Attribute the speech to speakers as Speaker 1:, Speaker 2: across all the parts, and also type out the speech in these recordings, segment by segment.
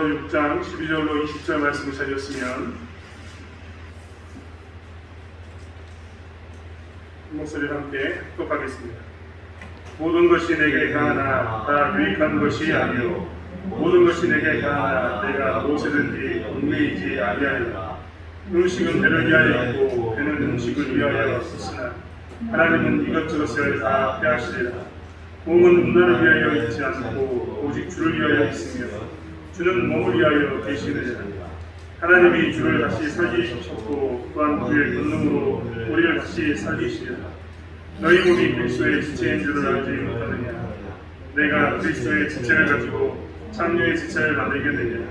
Speaker 1: 6장 12절로 20절 말씀을 찾으셨으면 목소리를 함께 합독하겠습니다. 모든 것이 내게 가하나 다 유익한 것이 아니요 모든 것이 내게 가하나 내가 무엇이든지 얽매이지 아니하리라. 음식은 배를 위하여 있고 배는 음식을 위하여 있으나 하나님은 이것저것을 다 패하시리라. 몸은 문화를 위하여 있지 않고 오직 주를 위하여 있으며 주는 몸을 위하여 계시느니라. 하나님이 주를 다시 살리셨고 또한 그의 권능으로 우리를 다시 살리시리라. 너희 몸이 그리스도의 지체인 줄을 알지 못하느냐. 내가 그리스도의 지체를 가지고 장녀의 지체를 만들겠느냐.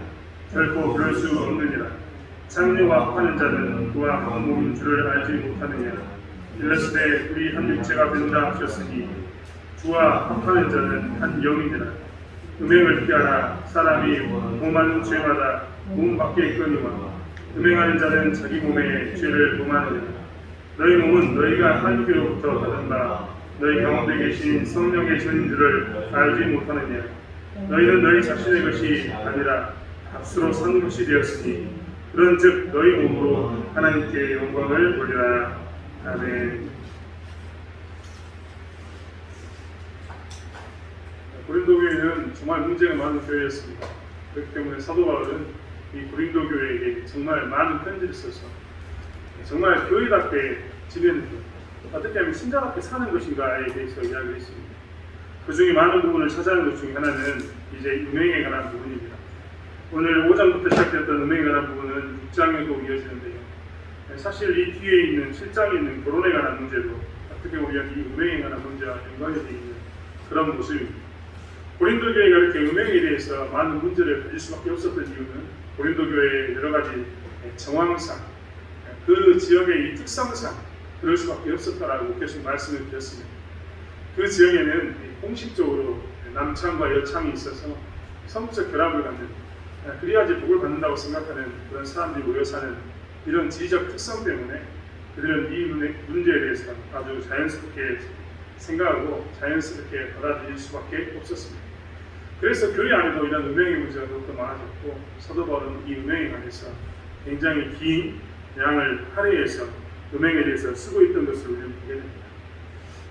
Speaker 1: 결코 그럴 수 없느니라. 장녀와 합하는 자는 그와 한 몸인 줄을 알지 못하느냐. 이르시되 우리 한 육체가 된다 하셨으니 주와 합하는 자는 한 영이니라. 음행을 피하라. 사람이 몸하는 죄마다 몸 밖에 있거니와 음행하는 자는 자기 몸에 죄를 범하느니라. 너희 몸은 너희가 하나님께로부터 받은 바 너희 가운데 계신 성령의 전인 줄을 알지 못하느냐. 너희는 너희 자신의 것이 아니라 값으로 산 것이 되었으니 그런즉 너희 몸으로 하나님께 영광을 돌리라. 아멘. 고린도 교회는 정말 문제가 많은 교회였습니다. 그렇기 때문에 사도 바울은 이 고린도 교회에게 정말 많은 편지를 써서 정말 교회답게 지내는 것, 어떻게 하면 신자답게 사는 것인가에 대해서 이야기를 했습니다. 그 중에 많은 부분을 찾아낸 것 중에 하나는 이제 음행에 관한 부분입니다. 오늘 5장부터 시작됐던 음행에 관한 부분은 6장에도 이어지는데요. 사실 이 뒤에 있는 7장에 있는 결혼에 관한 문제도 어떻게 보면 이 음행에 관한 문제와 연관이 되어 있는 그런 모습입니다. 고린도 교회가 이렇게 음행에 대해서 많은 문제를 가질 수밖에 없었던 이유는 고린도 교회의 여러 가지 정황상, 그 지역의 이 특성상 그럴 수밖에 없었다라고 계속 말씀을 드렸습니다. 그 지역에는 공식적으로 남창과 여창이 있어서 성적 결합을 갖는, 그래야지 복을 받는다고 생각하는 그런 사람들이 모여 사는 이런 지리적 특성 때문에 그들은 이 문제에 대해서 아주 자연스럽게 생각하고 자연스럽게 받아들일 수밖에 없었습니다. 그래서 교회 안에도 이런 음행의 문제가 더욱더 많아졌고 사도 바울은 이 음행에 관해서 굉장히 긴 양을 할애해서 음행에 대해서 쓰고 있던 것을 우리는 보게 됩니다.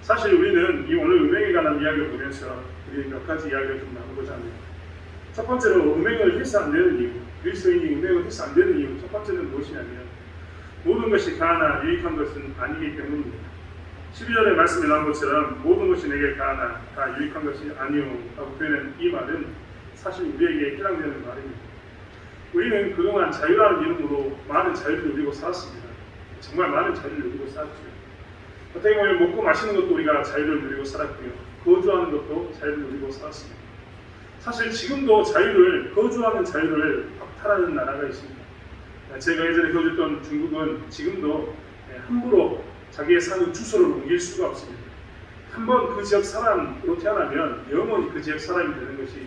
Speaker 1: 사실 우리는 이 오늘 음행에 관한 이야기를 보면서 우리 몇 가지 이야기를 좀 나누고자 합니다. 첫 번째로 음행을 해서 안 되는 이유, 그리스도인이 음행을 해서 안 되는 이유 첫 번째는 무엇이냐면 모든 것이 가하나 유익한 것은 아니기 때문입니다. 12절의 말씀에 나온 것처럼 모든 것이 내게 가하나 다 유익한 것이 아니오 라고 표현한 이 말은 사실 우리에게 해당되는 말입니다. 우리는 그동안 자유라는 이름으로 많은 자유를 누리고 살았습니다. 정말 많은 자유를 누리고 살았죠. 어떻게 보면 먹고 마시는 것도 우리가 자유를 누리고 살았고요. 거주하는 것도 자유를 누리고 살았습니다. 사실 지금도 거주하는 자유를 박탈하는 나라가 있습니다. 제가 예전에 거주했던 중국은 지금도 함부로 자기의 사는 주소를 옮길 수가 없습니다. 한번 그 지역 사람으로 태어나면 영원히 그 지역 사람이 되는 것이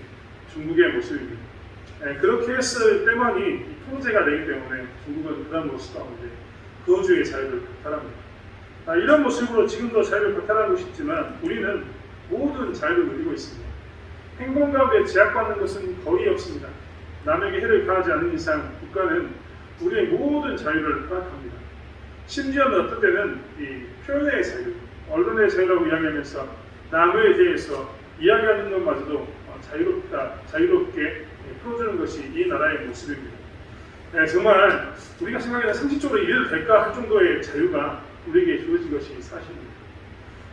Speaker 1: 중국의 모습입니다. 그렇게 했을 때만이 통제가 되기 때문에 중국은 그런 모습 가운데 거주의 자유를 박탈합니다. 이런 모습으로 지금도 자유를 박탈하고 싶지만 우리는 모든 자유를 누리고 있습니다. 행동 가운데 제약받는 것은 거의 없습니다. 남에게 해를 가하지 않는 이상 국가는 우리의 모든 자유를 허락합니다. 심지어는 어떤 때는 이 표현의 자유, 언론의 자유라고 이야기하면서 남에 대해서 이야기하는 것마저도 자유롭게 풀어주는 것이 이 나라의 모습입니다. 정말 우리가 생각하기에 상식적으로 이해도 될까 할 정도의 자유가 우리에게 주어진 것이 사실입니다.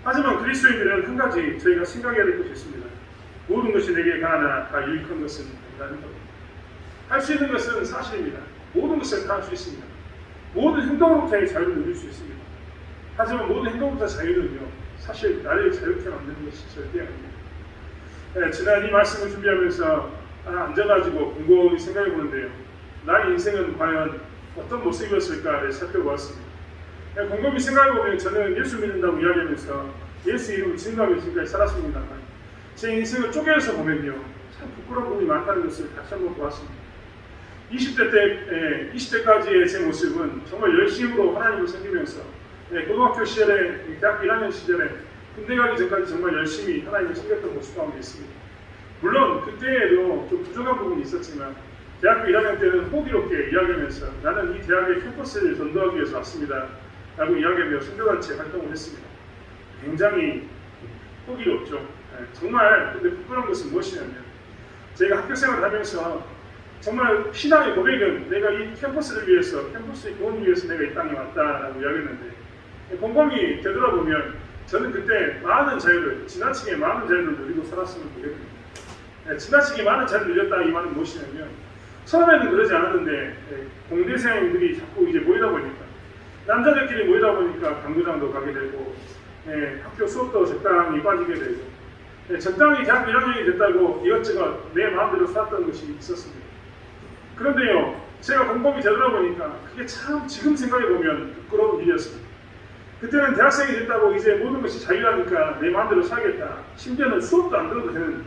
Speaker 1: 하지만 그리스도인들은 한 가지 저희가 생각해야 될 것이 있습니다. 모든 것이 내게 가하나 다 유익한 것은 아니라는 겁니다. 할 수 있는 것은 사실입니다. 모든 것을 다 할 수 있습니다. 모든 행동으로부터의 자유를 누릴 수 있습니다. 하지만 모든 행동부터 자유는요, 사실 나를 자유롭게 만드는 것이 절대 아닙니다. 지난 이 말씀을 준비하면서 앉아가지고 곰곰이 생각해 보는데요. 나의 인생은 과연 어떤 모습이었을까를 살펴보았습니다. 곰곰이 생각해 보면 저는 예수 믿는다고 이야기하면서 예수 이름을 증거하며 지금까지 살았습니다만 제 인생을 쪼개서 보면요, 참 부끄러운 부분이 많다는 것을 다시 한번 보았습니다. 20대까지의 제 모습은 정말 열심으로 하나님을 섬기면서 고등학교 시절에, 대학교 1학년 시절에 군대 가기 전까지 정말 열심히 하나님을 섬겼던 모습 가운데 있습니다. 물론 그때에도 좀 부족한 부분이 있었지만 대학교 1학년 때는 호기롭게 이야기하면서 나는 이 대학의 캠퍼스를 전도하기 위해서 왔습니다 라고 이야기하며 선교단체 활동을 했습니다. 굉장히 호기롭죠. 정말 근데 부끄러운 것은 무엇이냐면 제가 학교 생활을 하면서 정말 신앙의 고백은 내가 이 캠퍼스를 위해서, 캠퍼스의 구원을 위해서 내가 이 땅에 왔다라고 이야기했는데 곰곰이 되돌아보면 저는 그때 많은 자유를, 지나치게 많은 자유를 누리고 살았으면 좋겠습니다. 지나치게 많은 자유를 누렸다 이 말은 무엇이냐면 처음에는 그러지 않았는데 공대생들이 자꾸 이제 모이다 보니까 남자들끼리 모이다 보니까 당구장도 가게 되고 학교 수업도 적당히 빠지게 되고 적당히 대학교 1학년이 됐다고 이것저것 내 마음대로 살았던 것이 있었습니다. 그런데요, 제가 곰곰이 되돌아보니까 그게 참 지금 생각해보면 부끄러운 일이었습니다. 그때는 대학생이 됐다고 이제 모든 것이 자유하니까 내 마음대로 살겠다. 심지어는 수업도 안 들어도 되는,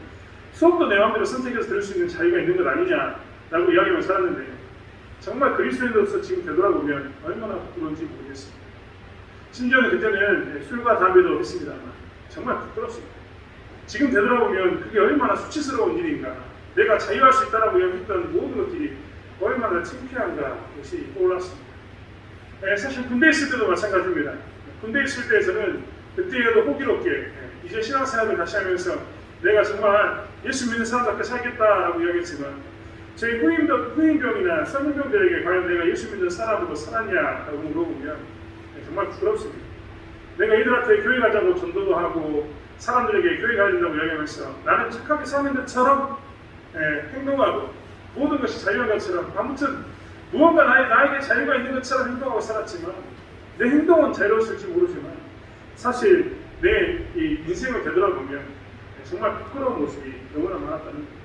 Speaker 1: 수업도 내 마음대로 선택해서 들을 수 있는 자유가 있는 것 아니냐라고 이야기하며 살았는데 정말 그리스도인으로서 지금 되돌아보면 얼마나 부끄러운지 모르겠습니다. 심지어는 그때는 술과 담배도 했습니다만 정말 부끄럽습니다. 지금 되돌아보면 그게 얼마나 수치스러운 일인가, 내가 자유할 수 있다라고 이야기했던 모든 것들이 얼마나 창피한가 것이 떠올랐습니다. 사실 군대에 있을 때도 마찬가지입니다. 군대에 있을 때 저는 그때에도 호기롭게 이제 신앙생활을 다시 하면서 내가 정말 예수 믿는 사람답게 살겠다라고 이야기했지만 저희 후임병이나 선임병들에게 과연 내가 예수 믿는 사람으로 살았냐라고 물어보면 정말 부끄럽습니다. 내가 이들한테 교회 가자고 전도도 하고 사람들에게 교회 가야 된다고 이야기하면서 나는 착하게 사는 것처럼 행동하고 모든 것이 자유한 것처럼 아무튼 무언가 나에게 자유가 있는 것처럼 행동하고 살았지만 내 행동은 자유로웠을지 모르지만 사실 내 이 인생을 되돌아보면 정말 부끄러운 모습이 너무나 많았다는 거예요.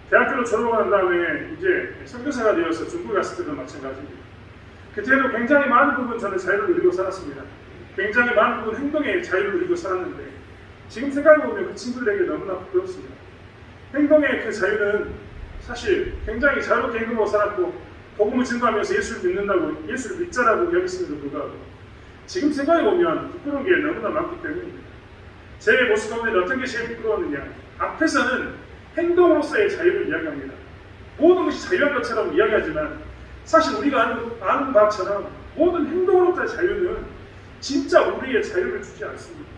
Speaker 1: 대학교를 졸업한 다음에 이제 선교사가 되어서 중국에 갔을 때도 마찬가지입니다. 그때도 굉장히 많은 부분 저는 자유를 누리고 살았습니다. 굉장히 많은 부분 행동에 자유를 누리고 살았는데 지금 생각해보면 그 친구들에게 너무나 부끄럽습니다. 행동의 그 자유는 사실 굉장히 자유롭게 행동하고 살았고 복음을 증거하면서 예수를 믿는다고, 예수를 믿자라고 이야기했음에도 불구하고 지금 생각해보면 부끄러운 게 너무나 많기 때문입니다. 제 모습 가운데 어떤 게 제일 부끄러웠느냐, 앞에서는 행동으로서의 자유를 이야기합니다. 모든 것이 자유한 것처럼 이야기하지만 사실 우리가 아는 바처럼 모든 행동으로부터의 자유는 진짜 우리의 자유를 주지 않습니다.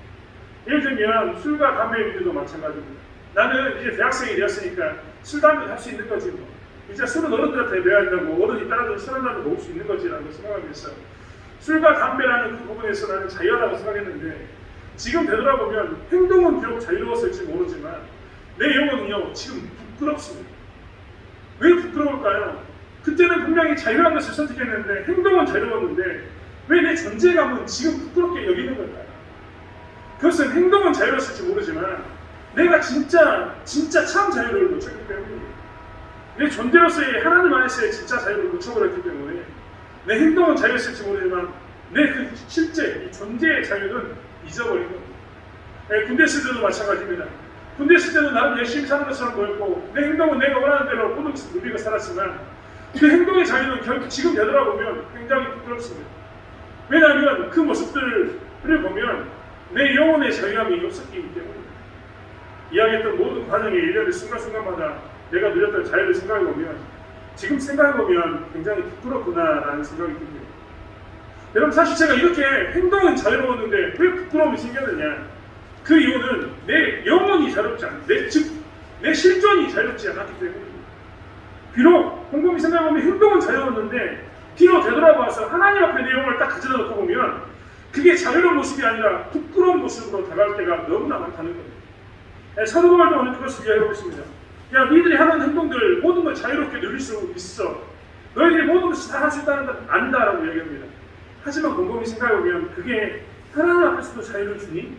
Speaker 1: 예를 들면 술과 담배의 문제도 마찬가지입니다. 나는 이제 대학생이 되었으니까 술, 담배를 할 수 있는 거지 뭐. 이제 술은 어른들한테 배워야 한다고 어른이 따라서 술 한잔을 먹을 수 있는 거지라고 생각하면서 술과 담배라는 그 부분에서 나는 자유하다고 생각했는데 지금 되돌아보면 행동은 비록 자유로웠을지 모르지만 내 영혼은요 지금 부끄럽습니다. 왜 부끄러울까요? 그때는 분명히 자유한 것을 선택했는데 행동은 자유로웠는데 왜 내 존재감은 지금 부끄럽게 여기는 걸까요? 그것은 행동은 자유로웠을지 모르지만 내가 진짜 참 자유를 놓쳤기 때문입니다. 내 존재로서의 하나님 안에서의 진짜 자유를 놓쳐버렸기 때문에 내 행동은 자유였을지 모르지만 내 그 실제 이 존재의 자유는 잊어버린 겁니다. 군대 있을 때도 마찬가지입니다. 군대 있을 때도 나는 열심히 사는 것처럼 보였고 내 행동은 내가 원하는 대로 모든 것을 누리고 살았지만 그 행동의 자유는 결국 지금 되돌아보면 굉장히 부끄럽습니다. 왜냐하면 그 모습들을 보면 내 영혼의 자유함이 없었기 때문입니다. 이야기했던 모든 과정의 일련의 순간순간마다 내가 누렸던 자유를 생각해보면 지금 생각해보면 굉장히 부끄럽구나라는 생각이 듭니다. 여러분 사실 제가 이렇게 행동은 자유로웠는데 왜 부끄러움이 생겼느냐, 그 이유는 내 영혼이 자유롭지 않은, 내 실존이 자유롭지 않았기 때문입니다. 비록 곰곰이 생각해보면 행동은 자유로웠는데 뒤로 되돌아봐서 하나님 앞에 내 영혼을 딱 가져다 놓고 보면 그게 자유로운 모습이 아니라 부끄러운 모습으로 다가올 때가 너무나 많다는 겁니다. 사도 바울도 오늘 그것을 이야기하고 있습니다. 야, 너희들이 하는 행동들 모든 걸 자유롭게 누릴 수 있어. 너희들이 모든 것을 다 할 수 있다는 걸 안다라고 이야기합니다. 하지만 곰곰이 생각해보면 그게 하나님 앞에서도 자유를 주니?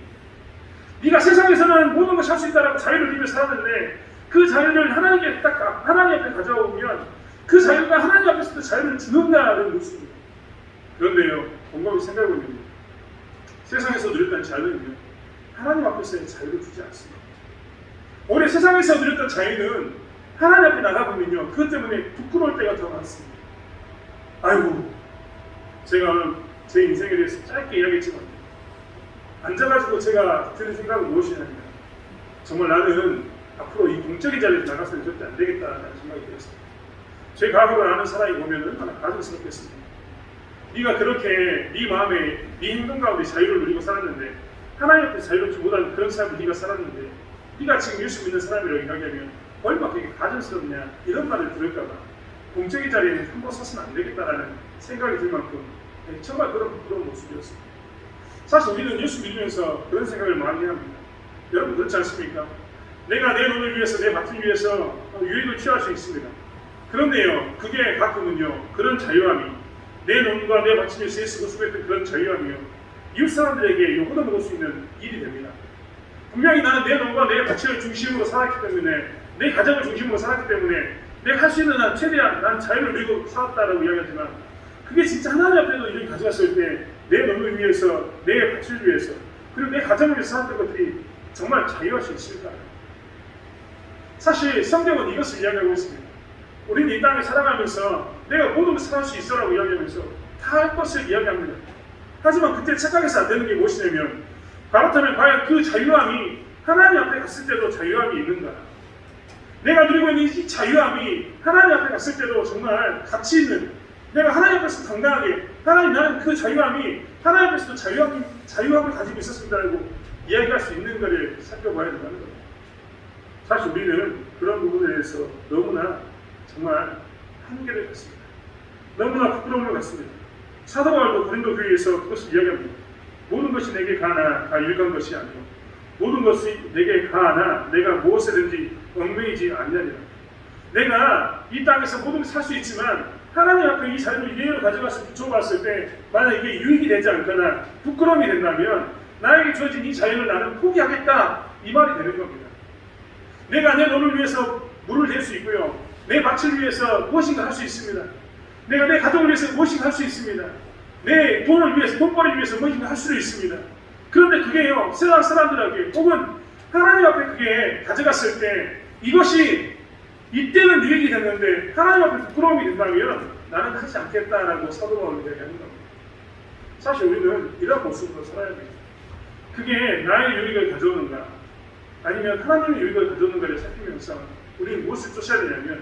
Speaker 1: 네가 세상에서는 모든 것을 할 수 있다라고 자유를 누리며 살았는데 그 자유를 하나님 앞에 가져오면 그 자유가 하나님 앞에서도 자유를 주는다는 모습입니다. 그런데요, 곰곰이 생각해보면 세상에서 누렸던 자유는요 하나님 앞에서의 자유를 주지 않습니다. 오히려 세상에서 누렸던 자유는 하나님 앞에 나가보면요 그것 때문에 부끄러울 때가 더 많습니다. 아이고, 제가 오늘 제 인생에 대해서 짧게 이야기했지만 앉아가지고 제가 드는 생각은 무엇이냐면 정말 나는 앞으로 이 공적인 자리에서 나가서는 절대 안 되겠다는 생각이 들었습니다. 제 과거를 아는 사람이 보면 얼마나 가증스럽겠습니까? 네가 그렇게 네 마음에 네 행동 가운데 자유를 누리고 살았는데 하나님 앞에 자유롭지 못한 그런 삶을 네가 살았는데 네가 지금 예수 믿는 사람이라고 이야기하면 얼마나 그게 가증스럽냐 이런 말을 들을까 봐 공적인 자리에는 한 번 서서는 안 되겠다라는 생각이 들 만큼 정말 그런 모습이었습니다. 사실 우리는 예수 믿으면서 그런 생각을 많이 합니다. 여러분 그렇지 않습니까? 내가 내 돈을 위해서 내 밭을 위해서 유익을 취할 수 있습니다. 그런데요 그게 가끔은요 그런 자유함이 내 논과 내 밭을 위해서 애쓰고 수고했던 그런 자유함이요 이웃 사람들에게 요구도 먹을 수 있는 일이 됩니다. 분명히 나는 내 논과 내 밭을 중심으로 살았기 때문에 내 가정을 중심으로 살았기 때문에 내가 할 수 있는 한 최대한 난 자유를 누리고 살았다라고 이야기하지만 그게 진짜 하나님 앞에도 이렇게 가져갔을 때 내 논을 위해서 내 밭을 위해서 그리고 내 가정을 위해서 살았던 것들이 정말 자유할 수 있을까요? 사실 성경은 이것을 이야기하고 있습니다. 우리는 이 땅에 살아가면서 내가 모든 것을 할 수 있어라고 이야기하면서 다 할 것을 이야기합니다. 하지만 그때 착각해서 안 되는 게 무엇이냐면 그렇다면 과연 그 자유함이 하나님 앞에 갔을 때도 자유함이 있는가? 내가 누리고 있는 이 자유함이 하나님 앞에 갔을 때도 정말 가치 있는 내가 하나님 앞에서 당당하게 하나님 나는 그 자유함이 하나님 앞에서도 자유함을 가지고 있었습니다라고 이야기할 수 있는가를 살펴봐야 된다는 겁니다. 사실 우리는 그런 부분에 대해서 너무나 정말 한계를 갖습니다. 너무나 부끄러움을 갖습니다. 사도 바울도 고린도 교회에서 그것을 이야기합니다. 모든 것이 내게 가나 다 일간 것이 아니오 모든 것이 내게 가나 내가 무엇이든지 얽매이지 아니하리라. 내가 이 땅에서 모든 것을 살 수 있지만 하나님 앞에 이 자유를 이대로 줘봤을 때 만약 이게 유익이 되지 않거나 부끄러움이 된다면 나에게 주어진 이 자유를 나는 포기하겠다 이 말이 되는 겁니다. 내가 내 돈을 위해서 물을 댈 수 있고요. 내 밭을 위해서 무엇인가 할 수 있습니다. 내가 내 가족을 위해서 무엇인가 할 수 있습니다. 내 돈을 위해서 돈벌이를 위해서 무엇인가 할 수도 있습니다. 그런데 그게요 세상 사람들에게 혹은 하나님 앞에 그게 가져갔을 때 이것이 이때는 유익이 됐는데 하나님 앞에 부끄러움이 된다면 나는 하지 않겠다라고 사도 바울이 이야기하는 겁니다. 사실 우리는 이런 모습으로 살아야 됩니다. 그게 나의 유익을 가져오는가 아니면 하나님의 유익을 가져오는가를 살피면서 우리는 무엇을 쫓아야 되냐면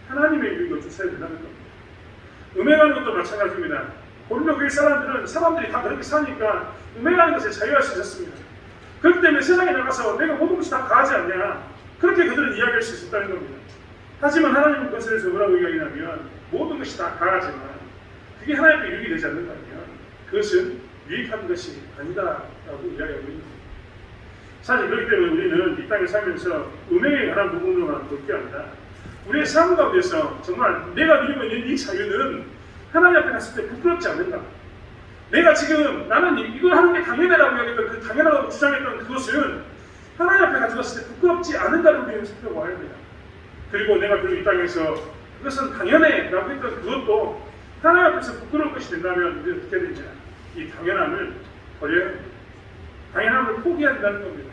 Speaker 1: 하나님의 유익을 쫓아야 된다는 겁니다. 음행하는 것도 마찬가지입니다. 고린도 교회 사람들이 다 그렇게 사니까 음행하는 것에 자유할 수 있었습니다. 그렇기 때문에 세상에 나가서 내가 모든 것이 다 가하지 않냐 그렇게 그들은 이야기할 수 있었다는 겁니다. 하지만 하나님은 그것을 뭐라고 이야기하냐면 모든 것이 다 가하지만 그게 하나님께 유익이 되지 않는다면 그것은 유익한 것이 아니다라고 이야기하고 있는 겁니다. 사실 그렇기 때문에 우리는 이 땅에 살면서 음행에 관한 부분으로만 볼 게 아니라 우리의 삶 가운데서 정말 내가 누리고 있는 이 자유는 하나님 앞에 갔을 때 부끄럽지 않는가? 내가 지금 나는 이걸 하는 게 당연하다고 이야기했던 그 당연하다고 주장했던 그것은 하나님 앞에 가져갔을 때 부끄럽지 않은가를 우리는 살펴봐야 합니다. 그리고 내가 이 땅에서 그것은 당연해 라고 했던 그것도 하나님 앞에서 부끄러울 것이 된다면 우리는 어떻게 되냐? 이 당연함을 버려야 합니다. 당연함을 포기해야 된다는 겁니다.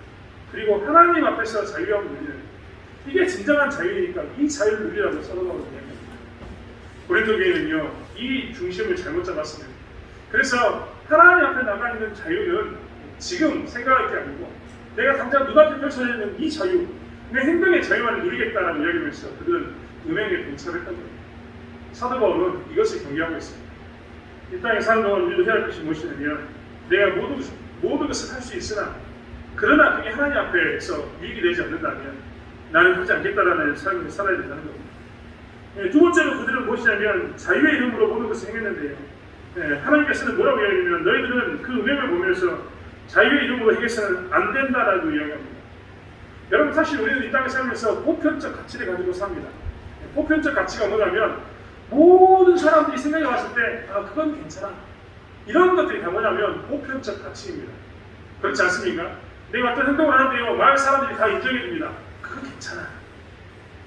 Speaker 1: 그리고 하나님 앞에서 자유함을 누리는 이게 진정한 자유니까 이 자유를 누리라고 사도 바울은 이야기합니다. 고린도 교회는요 이 중심을 잘못 잡았습니다. 그래서 하나님 앞에 나가 있는 자유는 지금 생각할 게 아니고 내가 당장 눈앞에 펼쳐져 있는 이 자유 내 행동의 자유만을 누리겠다라고 이야기하면서 그들은 음행에 동참했던 겁니다. 사도 바울은 이것을 경계하고 있습니다. 이 땅에 사는 동안 우리도 해야 할 것이 무엇이냐면 내가 모든 것을 할 수 있으나 그러나 그게 하나님 앞에서 유익이 되지 않는다면 나는 하지 않겠다라는 삶을 살아야 된다는 겁니다. 두 번째로 그들은 무엇이냐면 자유의 이름으로 모든 것을 행했는데요. 하나님께서는 뭐라고 이야기하냐면 너희들은 그 음행을 보면서 자유의 이름으로 행해서는 안 된다라고 이야기합니다. 여러분 사실 우리는 이 땅에 살면서 보편적 가치를 가지고 삽니다. 보편적 가치가 뭐냐면 모든 사람들이 생각해 봤을 때 그건 괜찮아. 이런 것들이 다 뭐냐면 보편적 가치입니다. 그렇지 않습니까? 내가 어떤 행동을 하는데요 마을 사람들이 다 인정해 줍니다. 그건 괜찮아.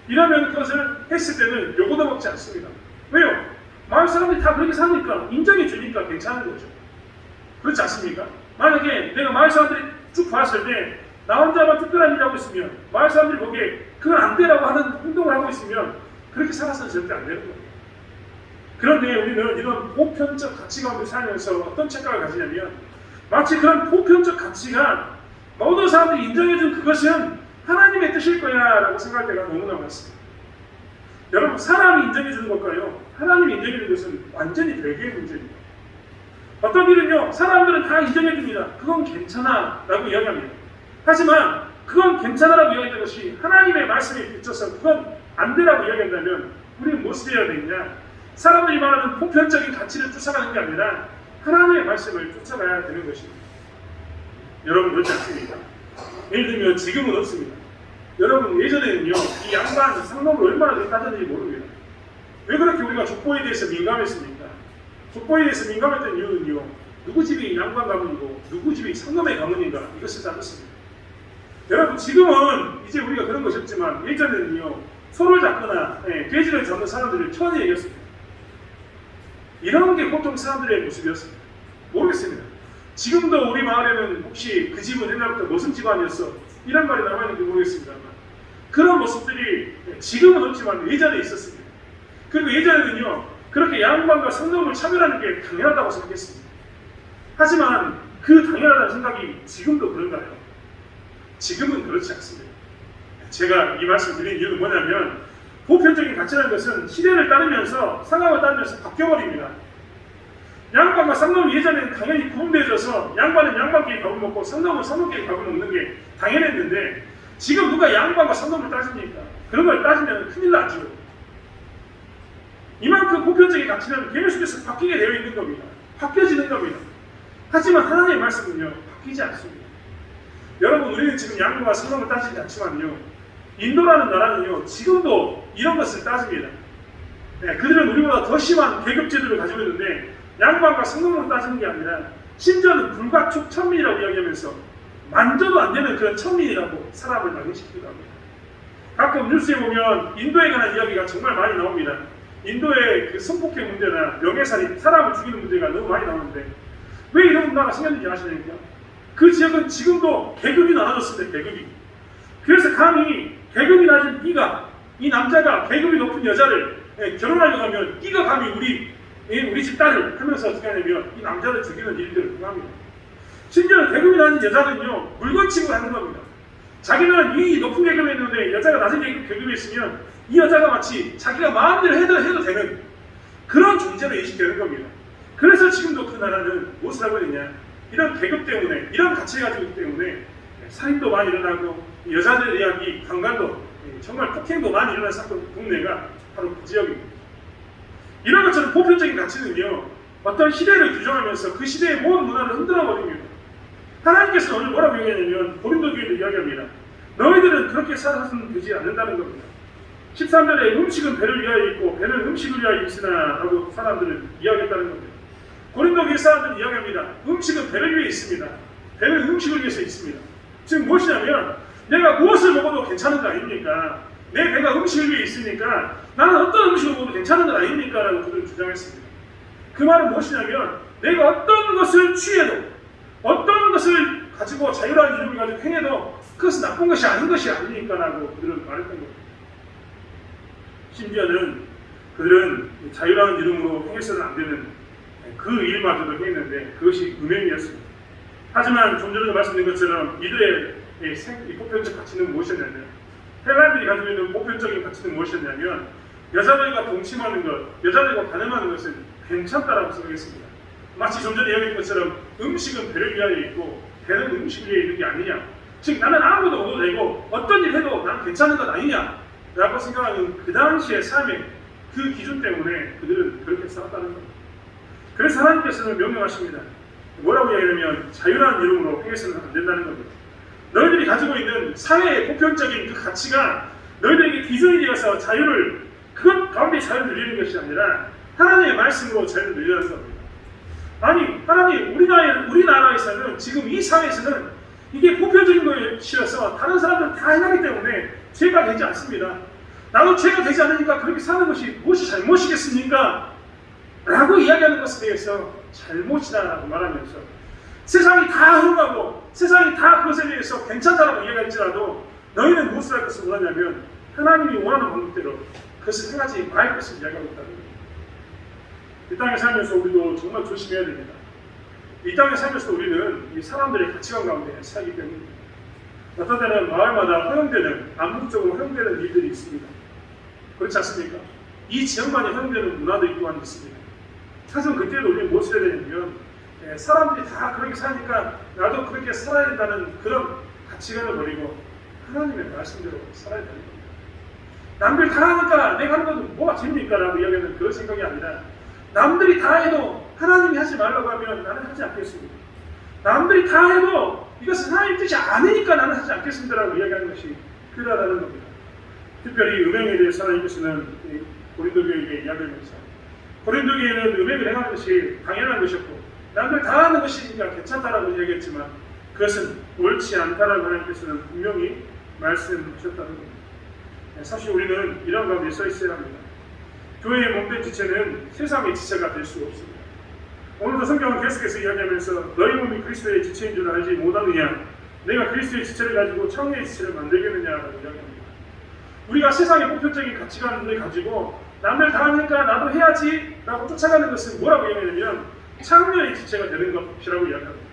Speaker 1: 이러면 그것을 했을 때는 요구도 먹지 않습니다. 왜요? 마을 사람들이 다 그렇게 사니까 인정해 주니까 괜찮은 거죠. 그렇지 않습니까? 만약에 내가 마을 사람들이 쭉 봤을 때 나 혼자만 특별한 일을 하고 있으면 마을 사람들이 보기에 그건 안 되라고 하는 행동을 하고 있으면 그렇게 살아서는 절대 안 되는 거예요. 그런데 우리는 이런 보편적 가치 가운데 살면서 어떤 착각을 가지냐면 마치 그런 보편적 가치가 모든 사람들이 인정해준 그것은 하나님의 뜻일 거야 라고 생각할 때가 너무나 많습니다. 여러분, 사람이 인정해 주는 것과요, 하나님이 인정해 주는 것은 완전히 별개의 문제입니다. 어떤 일은요, 사람들은 다 인정해 줍니다. 그건 괜찮아 라고 이야기합니다. 하지만 그건 괜찮아라고 이야기하는 것이 하나님의 말씀에 비춰서 그건 안 되라고 이야기한다면 우리는 무엇을 해야 되느냐? 사람들이 말하는 보편적인 가치를 쫓아가는 게 아니라 하나님의 말씀을 쫓아가야 되는 것입니다. 여러분, 그렇지 않습니까? 예를 들면 지금은 없습니다. 여러분, 예전에는요, 이 양반 상놈을 얼마나 따졌는지 모릅니다. 왜 그렇게 우리가 족보에 대해서 민감했습니까? 족보에 대해서 민감했던 이유는요, 누구 집이 양반 가문이고 누구 집이 상놈의 가문인가, 이것을 따졌습니다. 여러분, 지금은 이제 우리가 그런 것이 없지만 예전에는요, 소를 잡거나 돼지를 잡는 사람들을 천히 얘기했습니다. 이런 게 보통 사람들의 모습이었습니다. 모르겠습니다. 지금도 우리 마을에는 혹시 그 집은 옛날부터 무슨 집안이었어? 이런 말이 남아있는지 모르겠습니다만 그런 모습들이 지금은 없지만 예전에 있었습니다. 그리고 예전에는요, 그렇게 양반과 상놈을 차별하는 게 당연하다고 생각했습니다. 하지만 그 당연하다는 생각이 지금도 그런가요? 지금은 그렇지 않습니다. 제가 이 말씀 드린 이유는 뭐냐면 보편적인 가치라는 것은 시대를 따르면서 상황을 따르면서 바뀌어버립니다. 양반과 상놈이 예전에는 당연히 구분되어져서 양반은 양반끼리 밥을 먹고 상놈은 상놈끼리 밥을 먹는 게 당연했는데 지금 누가 양반과 상놈을 따집니까? 그런 걸 따지면 큰일 나죠. 이만큼 보편적인 가치는 계획 속에서 바뀌게 되어 있는 겁니다. 바뀌어지는 겁니다. 하지만 하나님의 말씀은요, 바뀌지 않습니다. 여러분, 우리는 지금 양반과 상놈을 따지지 않지만요, 인도라는 나라는요, 지금도 이런 것을 따집니다. 그들은 우리보다 더 심한 계급제도를 가지고 있는데 양반과 상놈으로 따지는 게 아니라 심지어는 불가촉 천민이라고 이야기하면서 만져도 안 되는 그런 천민이라고 사람을 낙인시키기도 합니다. 가끔 뉴스에 보면 인도에 관한 이야기가 정말 많이 나옵니다. 인도의 그 성폭행 문제나 명예살인, 사람을 죽이는 문제가 너무 많이 나오는데 왜 이런 문화가 생겼는지 아시냐면요, 그 지역은 지금도 계급이 나눠졌습니다. 계급이. 그래서 감히 계급이 낮은 이 남자가 계급이 높은 여자를 결혼하려고 하면 이가 감히 우리 집 딸을 하면서 어떻게 하냐면 이 남자를 죽이는 일들을 행합니다. 심지어는 계급이 낮은 여자는요, 물건 취급을 하는 겁니다. 자기는 이 높은 계급에 있는데 여자가 낮은 계급에 있으면 이 여자가 마치 자기가 마음대로 해도 되는 그런 존재로 인식되는 겁니다. 그래서 지금도 그 나라는 무엇을 하고 있느냐, 이런 계급 때문에, 이런 가치를 가지고 있기 때문에 살인도 많이 일어나고 여자들에 대한 이 강간도, 정말 폭행도 많이 일어나는 사건, 동네가 바로 그 지역입니다. 이런 것처럼 보편적인 가치는요, 어떤 시대를 규정하면서 그 시대의 모든 문화를 흔들어버립니다. 하나님께서 오늘 뭐라고 얘기하냐면 고린도 교회도 이야기합니다. 너희들은 그렇게 살아서는 되지 않는다는 겁니다. 13절에 음식은 배를 위하여 있고 배는 음식을 위하여 있으나 라고 사람들은 이야기했다는 겁니다. 고린도 교회 사람들은 이야기합니다. 음식은 배를 위해 있습니다. 배는 음식을 위해서 있습니다. 지금 무엇이냐면 내가 무엇을 먹어도 괜찮은 거 아닙니까? 내 배가 음식을 위해 있으니까 나는 어떤 음식을 먹어도 괜찮은 것 아닙니까? 라고 그들은 주장했습니다. 그 말은 무엇이냐면 내가 어떤 것을 취해도 어떤 것을 가지고 자유라는 이름을 가지고 행해도 그것은 나쁜 것이 아닌 것이 아닙니까? 라고 그들은 말했던 겁니다. 심지어는 그들은 자유라는 이름으로 행해서는 안 되는 그 일마저도 행했는데 그것이 음행이었습니다. 하지만 좀 전에 말씀드린 것처럼 이들의 보편적 가치는 무엇이었냐면 헬라인들이 가지고 있는 보편적인 가치는 무엇이었냐면 여자들과 동침하는 것, 여자들과 가늠하는 것은 괜찮다라고 생각했습니다. 마치 좀 전에 이야기한 것처럼 음식은 배를 위하여 있고 배는 음식을 위해 있는 게 아니냐, 즉 나는 아무것도 먹어도 되고 어떤 일 해도 난 괜찮은 것 아니냐 라고 생각하는 그 당시의 삶의 그 기준 때문에 그들은 그렇게 살았다는 겁니다. 그래서 하나님께서는 명령하십니다. 뭐라고 이야기하면 자유라는 이름으로 행해서는 안 된다는 겁니다. 너희들이 가지고 있는 사회의 보편적인 그 가치가 너희들에게 기준이 되어서 자유를, 그것 가운데 자유를 누리는 것이 아니라 하나님의 말씀으로 자유를 누리라는 겁니다. 아니, 하나님, 우리나라에서는 지금 이 사회에서는 이게 보편적인 것이어서 다른 사람들은 다 행하기 때문에 죄가 되지 않습니다. 나도 죄가 되지 않으니까 그렇게 사는 것이 무엇이 잘못이겠습니까? 라고 이야기하는 것에 대해서 잘못이다라고 말하면서 세상이 다 흥하고 세상이 다 그것에 대해서 괜찮다라고 이야기할지라도 너희는 무엇을 할 것을 원하냐면 하나님이 원하는 방법대로 그것을 행하지 말 것을 이야기하고 있다는 겁니다. 이 땅에 살면서 우리도 정말 조심해야 됩니다. 이 땅에 살면서 우리는 이 사람들의 가치관 가운데 살기 때문입니다. 어떤 때는 마을마다 허용되는, 암묵적으로 허용되는 일들이 있습니다. 그렇지 않습니까? 이 지역만이 허용되는 문화도 있고 있습니다. 하지만 그때도 우리는 무엇을 해야 되냐면 사람들이 다 그렇게 사니까 나도 그렇게 살아야 된다는 그런 가치관을 버리고 하나님의 말씀대로 살아야 되는 겁니다. 남들 다 하니까 내가 하는 건 뭐가 재밌니까? 라고 이야기하는 그런 생각이 아니라 남들이 다 해도 하나님이 하지 말라고 하면 나는 하지 않겠습니다. 남들이 다 해도 이것은 하나님 뜻이 아니니까 나는 하지 않겠습니다. 라고 이야기하는 것이 필요하다는 겁니다. 특별히 음행에 대해서 하나님께서는 고린도 교회에게 이야기하면서 고린도 교회는 음행을 행하는 것이 당연한 것이었고 남들 다 하는 것이니까 괜찮다라고 이야기했지만 그것은 옳지 않다라고 하나님께서는 분명히 말씀하셨다는 겁니다. 사실 우리는 이런 가운데 서 있어야 합니다. 교회의 몸된 지체는 세상의 지체가 될 수가 없습니다. 오늘도 성경은 계속해서 이야기하면서 너희 몸이 그리스도의 지체인 줄 알지 못하느냐, 내가 그리스도의 지체를 가지고 청의 지체를 만들겠느냐라고 이야기합니다. 우리가 세상의 보편적인 가치관을 가지고 남들 다 하니까 나도 해야지 라고 쫓아가는 것은 뭐라고 이야기하냐면 창녀의 지체가 되는 것이라고 이야기합니다.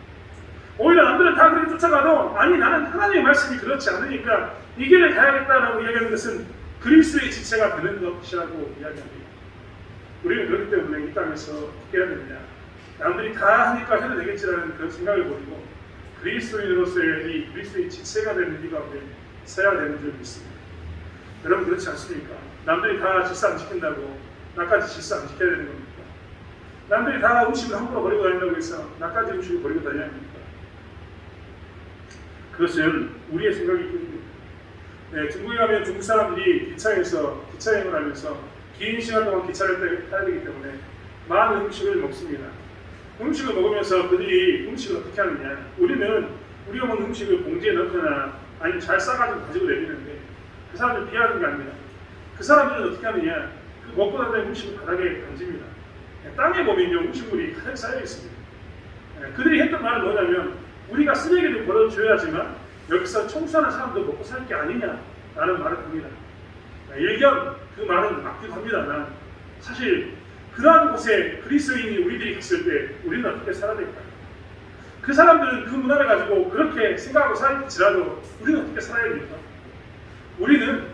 Speaker 1: 오히려 남들은 다 그렇게 쫓아가도 아니 나는 하나님의 말씀이 그렇지 않으니까 이 길을 가야겠다라고 이야기하는 것은 그리스도의 지체가 되는 것이라고 이야기합니다. 우리는 그렇기 때문에 이 땅에서 어떻게 해야 되느냐, 남들이 다 하니까 해도 되겠지라는 그런 생각을 버리고 그리스도인으로서의 이 그리스도의 지체가 되는 이 가운데 서야 되는 줄 믿습니다. 여러분 그렇지 않습니까? 남들이 다 질서 안 지킨다고 나까지 질서 안 지켜야 되는 겁니까? 남들이 다 음식을 함부로 버리고 다닌다고 해서 나까지 음식을 버리고 다녀야 합니까? 그것은 우리의 생각이 뿐입니다. 중국에 가면 중국 사람들이 기차에서 기차여행을 하면서 긴 시간 동안 기차를 타야 되기 때문에 많은 음식을 먹습니다. 음식을 먹으면서 그들이 음식을 어떻게 하느냐, 우리가 먹는 음식을 봉지에 넣거나 아니면 잘 싸가지고 가지고 내리는데 그 사람들 비하는 게 아닙니다. 그 사람들은 어떻게 하느냐, 그 먹고 나면 음식을 바닥에 던집니다. 땅에 보면요 음식물이 가득 쌓여 있습니다. 그들이 했던 말은 뭐냐면 우리가 쓰레기를 버려줘야지만 여기서 청소하는 사람도 먹고 살 게 아니냐라는 말을 합니다. 일견 그 말은 맞기도 합니다만 사실 그러한 곳에 그리스도인이 우리들이 갔을 때 우리는 어떻게 살아야 될까요? 그 사람들은 그 문화를 가지고 그렇게 생각하고 살지라도 우리는 어떻게 살아야 됩니까? 우리는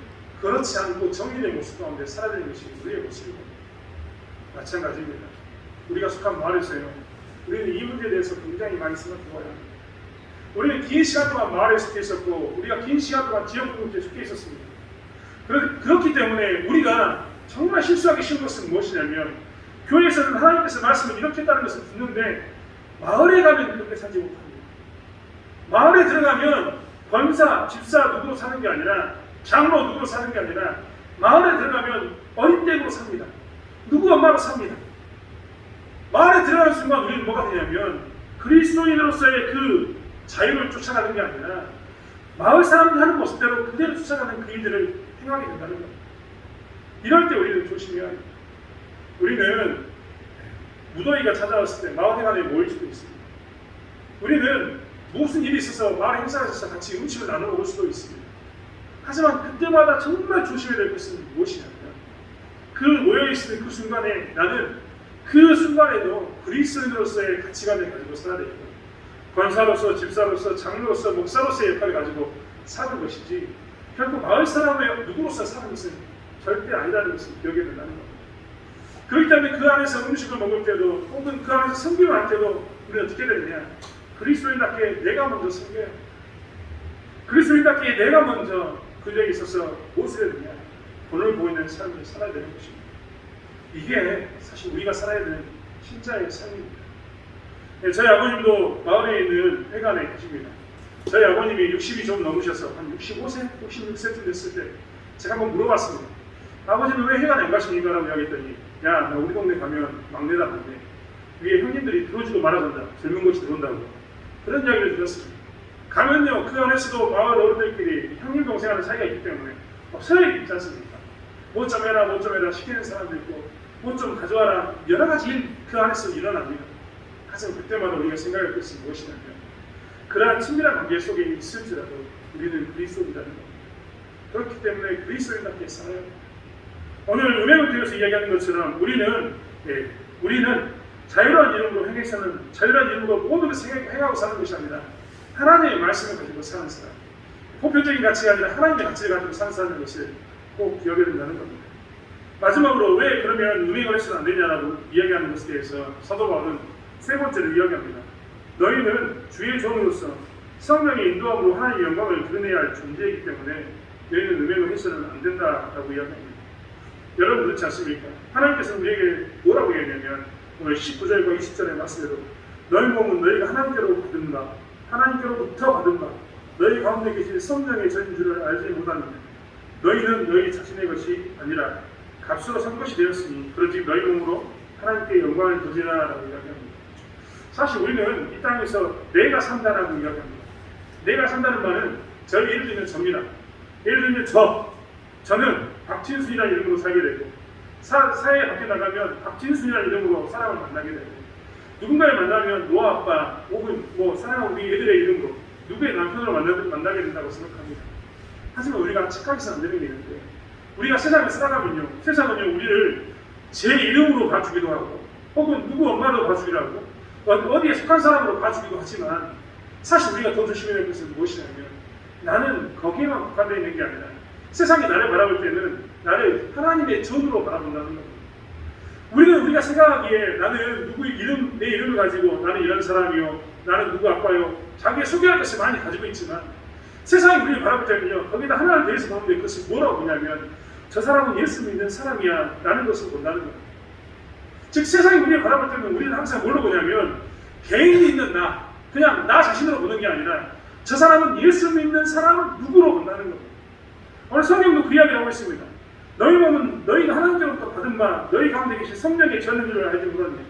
Speaker 1: 그렇지 않고 정인의 모습 가운데 살아야 되는 것이 우리의 모습입니다. 마찬가지입니다. 우리가 속한 마을에서요, 우리는 이 문제에 대해서 굉장히 많이 생각해봐야 합니다. 우리는 긴 시간 동안 마을에 속해 있었고 우리가 긴 시간 동안 지역공동체에 속해 있었습니다. 그렇기 때문에 우리가 정말 실수하기 쉬운 것은 무엇이냐면 교회에서는 하나님께서 말씀을 이렇게 했다는 것을 듣는데 마을에 가면 그렇게 살지 못합니다. 마을에 들어가면 권사, 집사 누구로 사는 게 아니라 장로 누구로 사는 게 아니라 마을에 들어가면 어린 댁으로 삽니다. 누구 엄마로 삽니다. 마을에 들어가는 순간 우리는 뭐가 되냐면 그리스도인으로서의 그 자유를 쫓아가는 게 아니라 마을 사람들이 하는 모습대로 그대로 쫓아가는 그 일들을 행하게 된다는 겁니다. 이럴 때 우리는 조심해야 합니다. 우리는 무더위가 찾아왔을 때 마을 회관에 모일 수도 있습니다. 우리는 무슨 일이 있어서 마을 행사가 있어서 같이 음식을 나누어 올 수도 있습니다. 하지만 그때마다 정말 조심해야 될 것은 무엇이냐면 그 모여있는 그 순간에 나는 그 순간에도 그리스도인으로서의 가치관을 가지고 살아야 됩니다. 권사로서, 집사로서, 장로로서, 목사로서의 역할을 가지고 사는 것이지 결국 마을 사람의 누구로서 사는 것은 절대 아니라는 것을 기억해야 된다는 겁니다. 그렇기 때문에 그 안에서 음식을 먹을 때도 혹은 그 안에서 섬김을 할 때도 우리는 어떻게 되느냐, 그리스도인답게 내가 먼저 섬겨야 합니다. 그리스도인답게 내가 먼저 그들에게 있어서 무엇을 해야 되냐, 본을 보이는 삶을 살아야 되는 것입니다. 이게 사실 우리가 살아야 되는 신자의 삶입니다. 저희 아버님도 마을에 있는 회관에 계십니다. 저희 아버님이 60이 좀 넘으셔서 한 65세, 66세쯤 됐을 때 제가 한번 물어봤습니다. 아버지는 왜 회관에 안 가십니까? 라고 이야기했더니 야, 나 우리 동네 가면 막내다 막내. 위에 형님들이 들어오지도 말아준다. 젊은 것이 들어온다고. 그런 이야기를 들었습니다. 가면요, 그 안에서도 마을 어른들끼리 형님 동생하는 사이가 있기 때문에 서열이 있지 않습니까? 뭐 좀 해라, 뭐 좀 해라 시키는 사람도 있고 뭐 좀 가져와라 여러 가지 일 그 안에서 일어납니다. 하지만 그때마다 우리가 생각할 것은 무엇이냐면 그러한 친밀한 관계 속에 있을지라도 우리는 그리스도인이라는 겁니다. 그렇기 때문에 그리스도인답게 살아야 합니다. 오늘 은혜를 통해서 이야기하는 것처럼 우리는 자유로운 이름으로 행해서는 자유로운 이름으로 모든 것을 행하고 사는 것이 아니라 하나님의 말씀을 가지고 사는 사람, 보편적인 가치가 아니라 하나님의 가치를 가지고 사는 것을 꼭 기억해야 된다는 겁니다. 마지막으로 왜 그러면 음행을 해서는 안 되냐라고 이야기하는 것에 대해서 사도 바울은 세 번째로 이야기합니다. 너희는 주의 종으로서 성령의 인도함으로 하나님의 영광을 드러내야 할 존재이기 때문에 너희는 음행을 해서는 안 된다라고 이야기합니다. 여러분 그렇지 않습니까? 하나님께서 우리에게 뭐라고 얘기하냐면 오늘 19절과 20절의 말씀에도 너희 몸은 너희가 하나님께로 받은 바 하나님께로부터 받은 바 너희 가운데 계신 성령의 전인 줄을 알지 못하느냐 너희는 너희 자신의 것이 아니라 값으로 산 것이 되었으니 그런즉 너희 몸으로 하나님께 영광을 돌리라라고 이야기합니다. 사실 우리는 이 땅에서 내가 산다라고 이야기합니다. 내가 산다는 말은 예를 들면 접니다. 예를 들면 저는 박진순이라는 이름으로 살게 되고 사회에 밖에 나가면 박진순이라는 이름으로 사람을 만나게 되고 누군가를 만나면 노아 아빠 혹은 사랑하는 우리 애들의 이름으로 누구의 남편으로 만나게 된다고 생각합니다. 하지만 우리가 착각해서 안 되는 게 있는데 우리가 세상에 살아가면요 세상은요 우리를 제 이름으로 봐주기도 하고 혹은 누구 엄마로 봐주기도 하고 어디에 속한 사람으로 봐주기도 하지만 사실 우리가 더 조심해야 할 것은 무엇이냐면 나는 거기에만 국한되어 있는 게 아니라 세상이 나를 바라볼 때는 나를 하나님의 전으로 바라본다는 겁니다. 우리가 생각하기에 나는 내 이름을 가지고 나는 이런 사람이요 나는 누구 아빠요 자기의 소개할 것을 많이 가지고 있지만 세상이 우리를 바라볼 때는요 거기다 하나를 대해서 보는데 그것이 뭐라고 보냐면 저 사람은 예수 믿는 사람이야 라는 것을 본다는 겁니다. 즉 세상이 우리를 바라볼 때는 우리는 항상 뭘로 보냐면 개인이 있는 그냥 나 자신으로 보는 게 아니라 저 사람은 예수 믿는 사람을 누구로 본다는 겁니다. 오늘 성경도 그 이야기를 하고 있습니다. 너희 몸은 너희가 하나님께로부터 받은 바 너희 가운데 계신 성령의 전인 줄을 알지 못하느냐.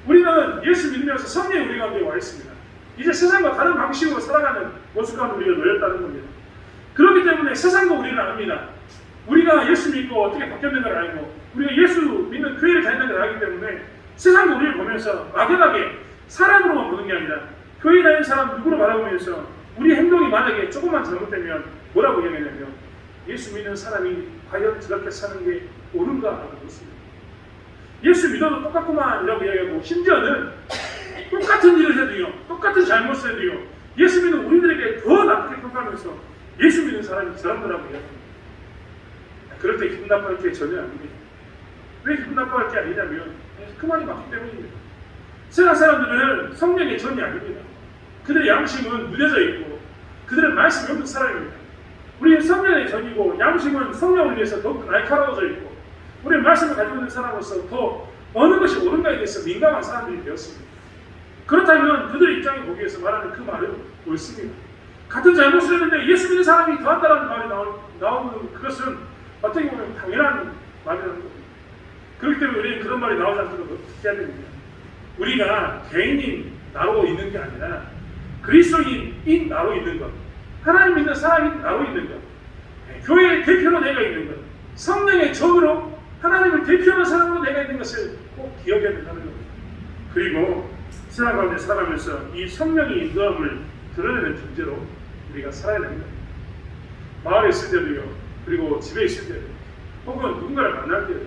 Speaker 1: 우리는 예수 믿으면서 성령이 우리 가운데 와 있습니다. 이제 세상과 다른 방식으로 살아가는 모습 가운데 우리가 놓였다는 겁니다. 그렇기 때문에 세상도 우리는 압니다. 우리가 예수 믿고 어떻게 바뀌었는가를 알고 우리가 예수 믿는 교회를 다니는 걸 알기 때문에 세상도 우리를 보면서 막연하게 사람으로만 보는 게 아니라 교회 다니는 사람 누구로 바라보면서 우리 행동이 만약에 조금만 잘못되면 뭐라고 이야기하냐면 예수 믿는 사람이 과연 저렇게 사는 게 옳은가 라고 묻습니다. 예수 믿어도 똑같구만 이라고 이야기하고 심지어는 똑같은 일을 해도요 똑같은 잘못을 해도요 예수 믿는 우리들에게 더 나쁘게 평가하면서 예수 믿는 사람이 저런다라고 이야기합니다. 그럴 때 기분 나빠할 게 전혀 아닙니다. 왜 기분 나빠할 게 아니냐면 그 말이 맞기 때문입니다. 세상 사람들은 성령의 전이 아닙니다. 그들의 양심은 무뎌져 있고 그들은 말씀이 없는 사람입니다. 우리는 성령의 전이고 양심은 성령을 위해서 더욱 날카로워져 있고 우리는 말씀을 가지고 있는 사람으로서 더 어느 것이 옳은가에 대해서 민감한 사람들이 되었습니다. 그렇다면 그들의 입장에 보기에서 말하는 그 말은 옳습니다. 같은 잘못을 했는데 예수 믿는 사람이 더한다는 말이 나오는 그것은 어떻게 보면 당연한 말이라는 겁니다. 그렇기 때문에 우리는 그런 말이 나오지 않도록 어떻게 해야 됩니까? 우리가 개인인 나로 있는 게 아니라 그리스도인인 나로 있는 것, 하나님 믿는 사람인 나로 있는 것, 교회의 대표로 내가 있는 것, 성령의 전으로 하나님을 대표하는 사람으로 내가 있는 것을 꼭 기억해야 된다는 겁니다. 그리고 세상 가운데 살아가면서 이 성령의 인도함을 드러내는 존재로 우리가 살아야 됩니다. 마을에 있을 때도요, 그리고 집에 있을 때도, 혹은 누군가를 만날 때도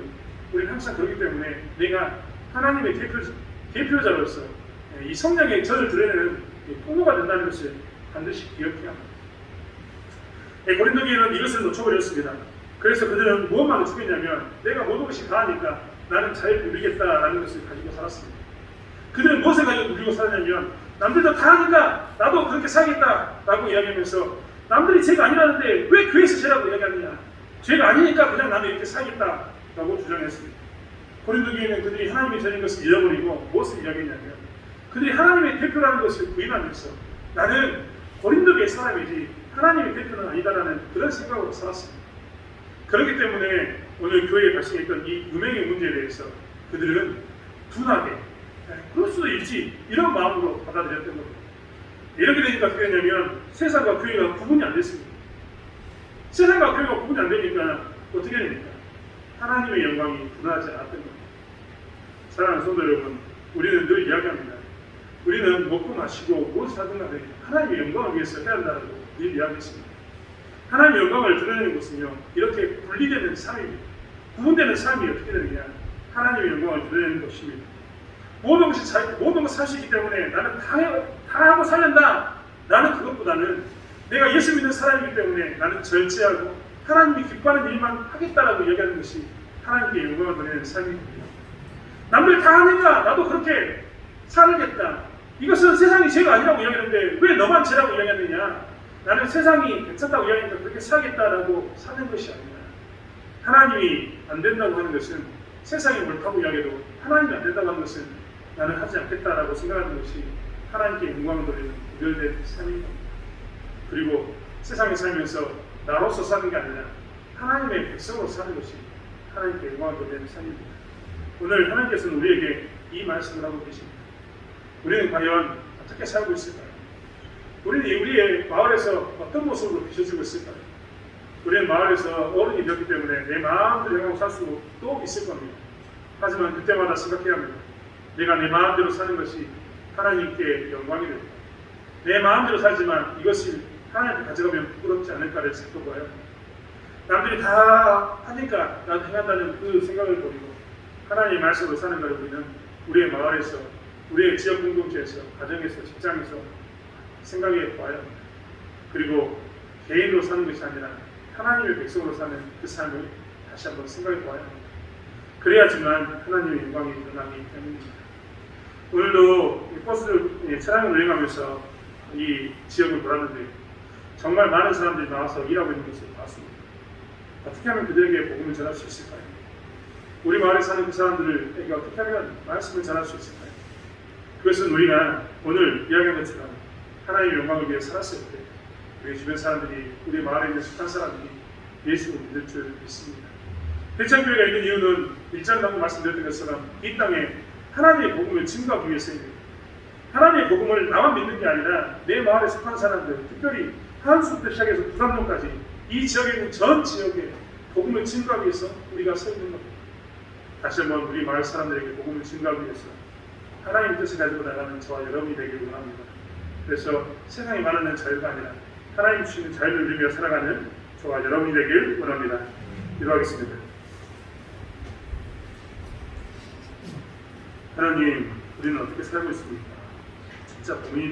Speaker 1: 우리는 항상 그렇기 때문에 내가 하나님의 대표자로서 이 성령의 전을 드러내는 통로가 된다는 것을 반드시 기억해야 합니다. 고린도 교회는 이것을 놓쳐버렸습니다. 그래서 그들은 무엇만을 추구했냐면 내가 모든 것이 다하니까 나는 잘 누리겠다라는 것을 가지고 살았습니다. 그들은 무엇을 가지고 누리고 살았냐면 남들도 다 하니까 나도 그렇게 살겠다라고 이야기하면서 남들이 죄가 아니라는데 왜 교회에서 죄라고 이야기하느냐, 죄가 아니니까 그냥 나는 이렇게 살겠다라고 주장했습니다. 고린도 교회는 그들이 하나님의 전인 것을 잃어버리고 무엇을 이야기했냐면 그들이 하나님의 대표라는 것을 부인하면서 나는 고린도 교회 사람이지 하나님의 대표는 아니다라는 그런 생각으로 살았습니다. 그렇기 때문에 오늘 교회에 발생했던 이 음행의 문제에 대해서 그들은 둔하게 그럴 수도 있지 이런 마음으로 받아들였던 겁니다. 이렇게 되니까 어떻게 되냐면 세상과 교회가 구분이 안 됐습니다. 세상과 교회가 구분이 안 되니까 어떻게 됩니까? 하나님의 영광이 둔하지 않았던 겁니다. 사랑하는 성도 여러분, 우리는 늘 이야기합니다. 우리는 먹고 마시고 무엇을 하든 간에 하나님의 영광을 위해서 해야 한다고 늘 이야기했습니다. 하나님의 영광을 드러내는 것은요, 이렇게 분리되는 삶입니다. 구분되는 삶이 어떻게 되느냐? 하나님의 영광을 드러내는 것입니다. 모든 것을 살 수 있기 때문에 나는 다 하고 살린다. 나는 그것보다는 내가 예수 믿는 사람이기 때문에 나는 절제하고 하나님이 기뻐하는 일만 하겠다라고 얘기하는 것이 하나님께 영광을 돌리는 삶이 됩니다. 남들 다 하니까 나도 그렇게 살겠다. 이것은 세상이 죄가 아니라고 이야기하는데 왜 너만 죄라고 이야기하느냐? 나는 세상이 괜찮다고 이야기하니까 그렇게 살겠다라고 사는 것이 아니라 하나님이 안 된다고 하는 것은 세상이 옳다고 이야기해도 하나님이 안 된다고 하는 것은 나는 하지 않겠다라고 생각하는 것이 하나님께 영광을 돌리는 구별된 삶입니다. 그리고 세상에 살면서 나로서 사는 게 아니라 하나님의 백성으로 사는 것이 하나님께 영광을 돌리는 삶입니다. 오늘 하나님께서는 우리에게 이 말씀을 하고 계십니다. 우리는 과연 어떻게 살고 있을까요? 우리는 우리의 마을에서 어떤 모습으로 비춰지고 있을까요? 우리는 마을에서 어른이 되었기 때문에 내 마음대로 행하고 살 수도 있을 겁니다. 하지만 그때마다 생각해야 합니다. 내가 내 마음대로 사는 것이 하나님께 영광이 됩니다. 내 마음대로 살지만 이것이 하나님께 가져가면 부끄럽지 않을까를 살펴봐야 합니다. 남들이 다 하니까 나도 행한다는 그 생각을 버리고 하나님의 말씀으로 사는 것을 우리는 우리의 마을에서, 우리의 지역 공동체에서, 가정에서, 직장에서 생각해 봐야 합니다. 그리고 개인으로 사는 것이 아니라 하나님의 백성으로 사는 그 삶을 다시 한번 생각해 봐야 합니다. 그래야지만 하나님의 영광이 드러나기 때문입니다. 오늘도 버스를 차량을 운행하면서 이 지역을 돌았는데 정말 많은 사람들이 나와서 일하고 있는 것을 봤습니다. 어떻게 하면 그들에게 복음을 전할 수 있을까요? 우리 마을에 사는 그 사람들에게 어떻게 하면 말씀을 전할 수 있을까요? 그것은 우리가 오늘 이야기한 것처럼 하나님의 영광을 위해 살았을 때 우리 주변 사람들이, 우리 마을에 있는 숱한 사람들이 예수를 믿을 줄 믿습니다. 대천교회가 있는 이유는 일장 방금 말씀드렸던 것처럼 이 땅에 하나님의 복음을 증거하기 위해서입니다. 하나님의 복음을 나만 믿는 게 아니라 내 마을에 속한 사람들, 특별히 한숲부터 시작해서 부산동까지 이 지역에 있는 전 지역에 복음을 증거하기 위해서 우리가 서 있는 겁니다. 다시 한번 우리 마을 사람들에게 복음을 증거하기 위해서 하나님의 뜻을 가지고 나가는 저와 여러분이 되기를 원합니다. 그래서 세상에 말하는 자유가 아니라 하나님 주시는 자유를 누리며 살아가는 저와 여러분이 되길 원합니다. 기도하겠습니다. 하나님, 우리는 어떻게 살고 있습니까? 진짜 고민이